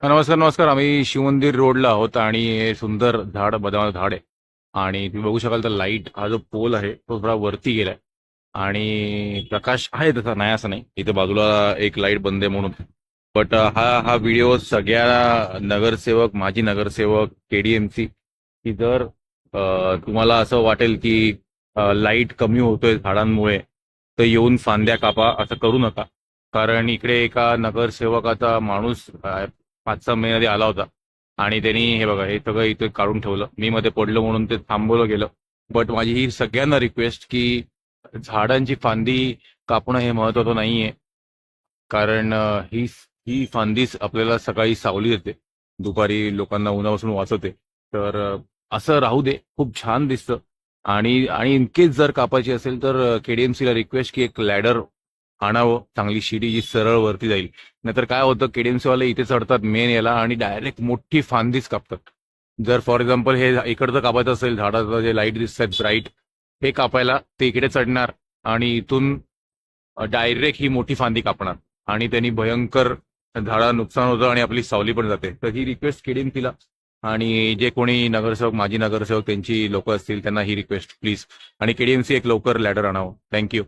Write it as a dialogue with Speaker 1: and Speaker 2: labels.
Speaker 1: नमस्कार नमस्कार. आम्ही शिवमंदिर रोडला आहोत आणि हे सुंदर झाड बदामाचं झाड आहे. आणि तुम्ही बघू शकाल तर लाईट हा जो पोल आहे तो थोडा वरती गेलाय आणि प्रकाश आहे तसा नाही असं नाही. इथे बाजूला एक लाईट बंद आहे म्हणून. बट हा हा व्हिडिओ सगळ्या नगरसेवक, माजी नगरसेवक, केडीएमसी की जर तुम्हाला असं वाटेल की लाईट कमी होतोय झाडांमुळे तर येऊन फांद्या कापा, असं करू नका. कारण इकडे एका नगरसेवकाचा माणूस 5-6 महिन्याआधी आला होता आणि त्यांनी हे बघा हे सगळं इथे काढून ठेवलं. मी मध्ये पडलो म्हणून ते थांबवलं गेलं. बट माझी ही सगळ्यांना रिक्वेस्ट की झाडांची फांदी कापणं हे महत्वाचं नाहीये. कारण ही ही फांदीच आपल्याला सकाळी सावली देते, दुपारी लोकांना उन्हापासून वाचवते. तर असं राहू दे, खूप छान दिसतं. आणि आणि इनकेस जर कापायची असेल तर केडीएमसीला रिक्वेस्ट की एक लॅडर आणावं, चांगली शिडी जी सरळ वरती जाईल. नाहीतर काय होतं, केडीएमसी वाले इथे चढतात मेन याला आणि डायरेक्ट मोठी फांदीच कापतात. जर फॉर एक्झाम्पल हे इकडचं कापायचं असेल, झाडाचं जे लाईट दिसतात ब्राईट, हे कापायला ते इकडे चढणार आणि इथून डायरेक्ट ही मोठी फांदी कापणार आणि त्यांनी भयंकर झाडा नुकसान होतं आणि आपली सावली पण जाते. तर ही रिक्वेस्ट केडीएमसीला आणि जे कोणी नगरसेवक, माजी नगरसेवक त्यांची लोक असतील त्यांना ही रिक्वेस्ट प्लीज. आणि केडीएमसी एक लवकर लॅडर आणावं. थँक्यू.